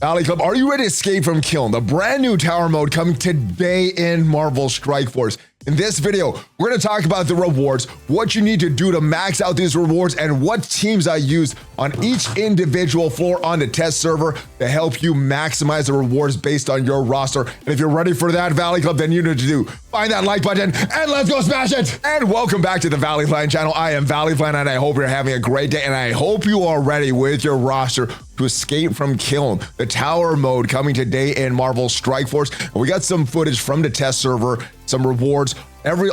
Valley Club, are you ready to escape from KYLN? The brand new tower mode coming today in Marvel Strike Force. In this video, we're going to talk about the rewards, what you need to do to max out these rewards, and what teams I used on each individual floor on the test server to help you maximize the rewards based on your roster. And if you're ready for that, Valley Club, then you need to do find that like button and let's go smash it. And welcome back to the ValleyFlyin channel. I am ValleyFlyin and I hope you're having a great day, and I hope you are ready with your roster to escape from KYLN, the tower mode coming today in Marvel Strike Force. And we got some footage from the test server, some rewards,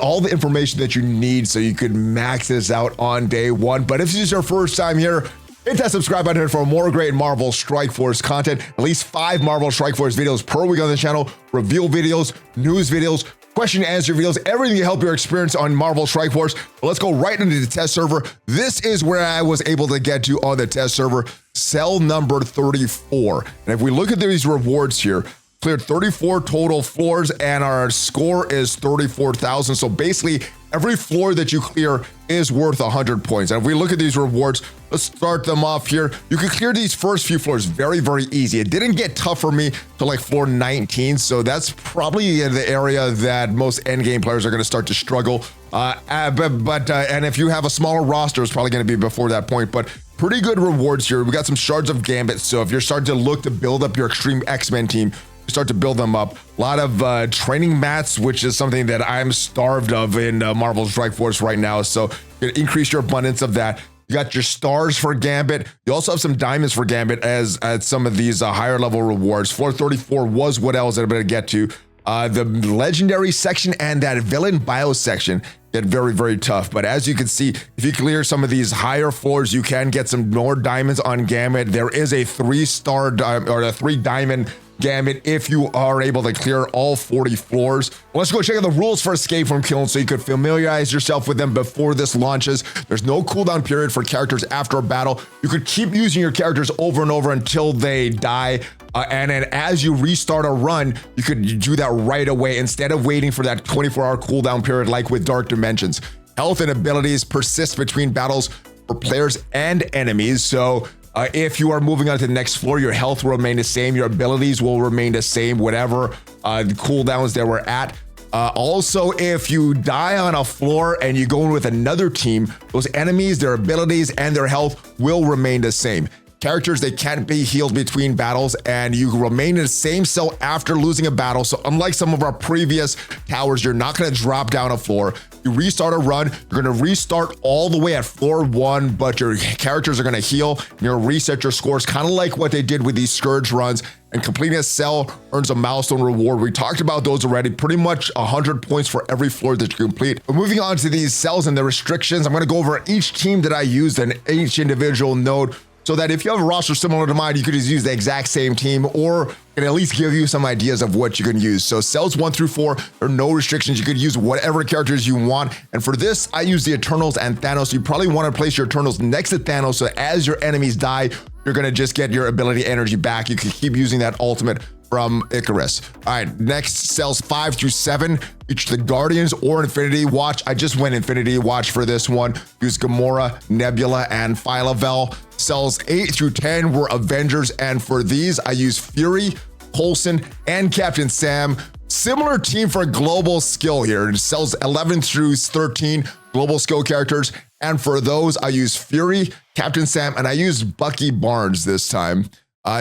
all the information that you need so you could max this out on day one. But if this is your first time here, hit that subscribe button for more great Marvel Strike Force content. At least 5 Marvel Strike Force videos per week on the channel, reveal videos, news videos, question and answer videos, everything to help your experience on Marvel Strike Force. But let's go right into the test server. This is where I was able to get to on the test server, cell number 34. And if we look at these rewards here, cleared 34 total floors and our score is 34,000. So basically every floor that you clear is worth 100 points. And if we look at these rewards, let's start them off here. You can clear these first few floors very, very easy. It didn't get tough for me to like floor 19. So that's probably the area that most endgame players are going to start to struggle. And if you have a smaller roster, it's probably going to be before that point, but pretty good rewards here. We got some shards of Gambit. So if you're starting to look to build up your extreme X-Men team, start to build them up. A lot of training mats, which is something that I'm starved of in Marvel Strike Force right now. So you can increase your abundance of that. You got your stars for Gambit. You also have some diamonds for Gambit as at some of these higher level rewards. Floor 34 was what I was able to get to. The legendary section and that villain bio section get very, very tough. But as you can see, if you clear some of these higher floors, you can get some more diamonds on Gambit. There is a 3-star or a 3 diamond Gambit if you are able to clear all 40 floors. Let's go check out the rules for escape from KYLN so you could familiarize yourself with them before this launches. There's no cooldown period for characters after a battle. You could keep using your characters over and over until they die. And then as you restart a run, you could do that right away instead of waiting for that 24-hour cooldown period like with Dark Dimensions. Health and abilities persist between battles for players and enemies. So if you are moving on to the next floor, your health will remain the same, your abilities will remain the same, whatever the cooldowns that we're at. Also, if you die on a floor and you go in with another team, those enemies, their abilities, and their health will remain the same. Characters, they can't be healed between battles, and you remain in the same cell after losing a battle. So unlike some of our previous towers, you're not going to drop down a floor. You restart a run, you're going to restart all the way at floor 1, but your characters are going to heal, and you'll reset your scores, kind of like what they did with these Scourge runs. And completing a cell earns a milestone reward. We talked about those already, pretty much 100 points for every floor that you complete. But moving on to these cells and the restrictions, I'm going to go over each team that I used and each individual node, so that if you have a roster similar to mine, you could just use the exact same team, or can at least give you some ideas of what you can use. So cells 1 through 4, there are no restrictions. You could use whatever characters you want. And for this, I use the Eternals and Thanos. You probably want to place your Eternals next to Thanos, so as your enemies die, you're going to just get your ability energy back. You can keep using that ultimate from Icarus. All right, next cells 5 through 7, each the Guardians or Infinity Watch. I just went Infinity Watch for this one. Use Gamora, Nebula, and Phyla-Vell. Cells 8 through 10 were Avengers, and for these, I use Fury, Coulson, and Captain Sam. Similar team for global skill here. Cells 11 through 13, global skill characters. And for those, I use Fury, Captain Sam, and I used Bucky Barnes this time.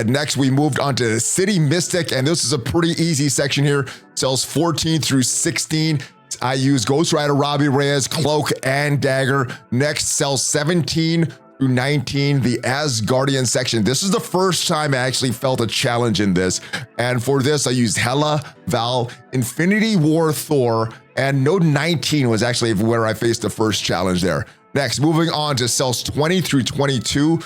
Next, we moved on to City Mystic, and this is a pretty easy section here. Cells 14 through 16. I use Ghost Rider, Robbie Reyes, Cloak, and Dagger. Next, cells 17 through 19, the Asgardian section. This is the first time I actually felt a challenge in this. And for this, I used Hela, Val, Infinity War, Thor, and Node 19 was actually where I faced the first challenge there. Next, moving on to cells 20 through 22.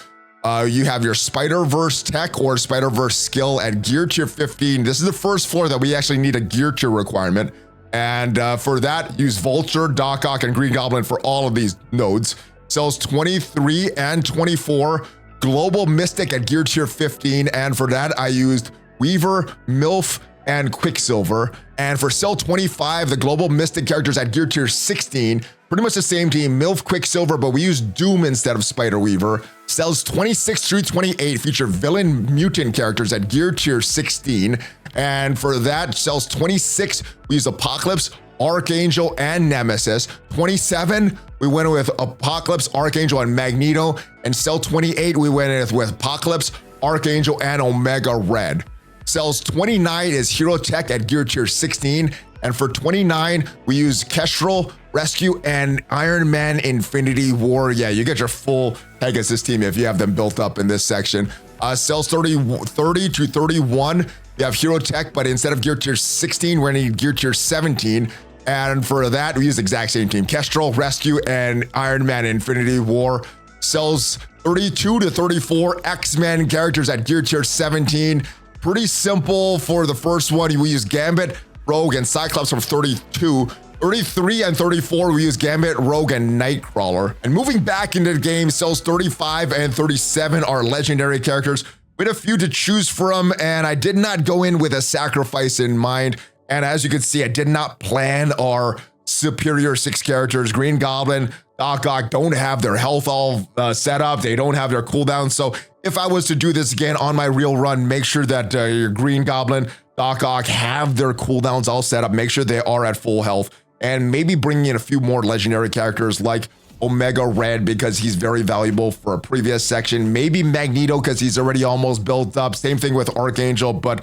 You have your Spider-Verse tech or Spider-Verse skill at gear tier 15. This is the first floor that we actually need a gear tier requirement. And for that, use Vulture, Doc Ock, and Green Goblin for all of these nodes. Cells 23 and 24, Global Mystic at gear tier 15. And for that, I used Weaver, MILF, and Quicksilver. And for cell 25, the Global Mystic characters at gear tier 16. pretty much the same team, MILF Quicksilver, but we use Doom instead of Spider Weaver. Cells 26 through 28 feature villain mutant characters at gear tier 16. And for that, cells 26, we use Apocalypse, Archangel, and Nemesis. 27, we went with Apocalypse, Archangel, and Magneto. And cell 28, we went with Apocalypse, Archangel, and Omega Red. Cells 29 is Hero Tech at gear tier 16. And for 29, we use Kestrel, Rescue, and Iron Man Infinity War. Yeah, you get your full Pegasus team if you have them built up in this section. Cells 30 to 31, we have Hero Tech, but instead of gear tier 16, we're gonna need gear tier 17. And for that, we use the exact same team, Kestrel, Rescue, and Iron Man Infinity War. Cells 32 to 34, X-Men characters at gear tier 17. Pretty simple for the first one, we use Gambit, Rogue, and Cyclops from 32. 33 and 34, we use Gambit, Rogue, and Nightcrawler. And moving back into the game, cells 35 and 37 are legendary characters. We had a few to choose from, and I did not go in with a sacrifice in mind. And as you can see, I did not plan our superior 6 characters. Green Goblin, Doc Ock don't have their health all set up. They don't have their cooldowns. So if I was to do this again on my real run, make sure that your Green Goblin, Doc Ock have their cooldowns all set up. Make sure they are at full health. And maybe bringing in a few more legendary characters like Omega Red, because he's very valuable for a previous section. Maybe Magneto, because he's already almost built up. Same thing with Archangel, but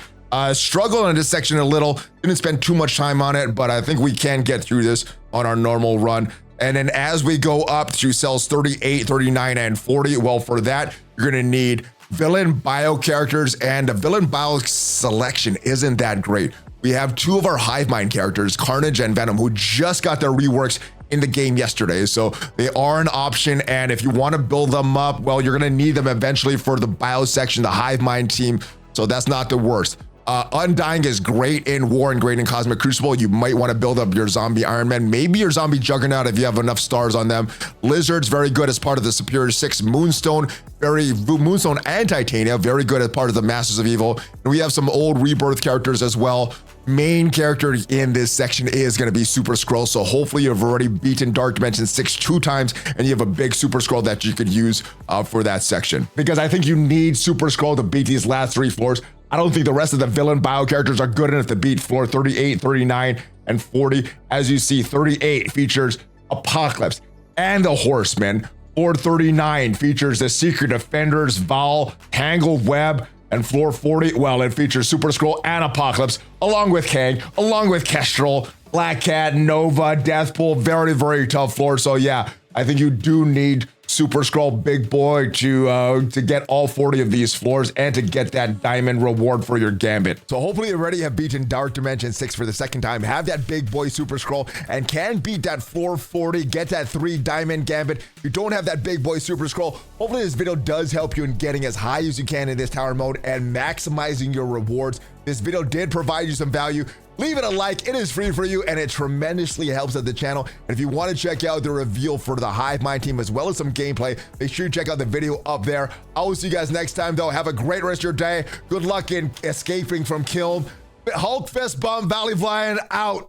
struggled in this section a little. Didn't spend too much time on it, but I think we can get through this on our normal run. And then as we go up to cells 38, 39, and 40, well, for that, you're gonna need villain bio characters, and the villain bio selection isn't that great. We have 2 of our Hive Mind characters, Carnage and Venom, who just got their reworks in the game yesterday. So they are an option, and if you want to build them up, well, you're going to need them eventually for the bio section, the Hive Mind team. So that's not the worst. Undying is great in War and great in Cosmic Crucible. You might want to build up your zombie Iron Man, maybe your zombie Juggernaut if you have enough stars on them. Lizard's very good as part of the Superior 6. Moonstone and Titania, very good as part of the Masters of Evil. And we have some old Rebirth characters as well. Main character in this section is going to be super-skrull, so hopefully you've already beaten Dark Dimension 6 2 times and you have a big super-skrull that you could use for that section, because I think you need super-skrull to beat these last 3 floors. I don't think the rest of the villain bio characters are good enough to beat floor 38, 39, and 40. As you see, 38 features Apocalypse and the Horseman. Floor 39 features the Secret Defenders, Val, Tangled Web. And floor 40, well, it features super-skrull and Apocalypse, along with Kang, along with Kestrel, Black Cat, Nova, Deathpool. Very, very tough floor. So yeah, I think you do need super-skrull big boy to get all 40 of these floors and to get that diamond reward for your Gambit. So hopefully you already have beaten Dark Dimension 6 for the second time, have that big boy super-skrull, and can beat that floor 40, get that 3 diamond Gambit. If you don't have that big boy super-skrull, hopefully this video does help you in getting as high as you can in this tower mode and maximizing your rewards. This video did provide you some value. Leave it a like, it is free for you, and it tremendously helps out the channel. And if you want to check out the reveal for the Hive Mind team as well as some gameplay, make sure you check out the video up there. I will see you guys next time, though. Have a great rest of your day. Good luck in escaping from KYLN. Hulk Fist Bump, ValleyFlyin out.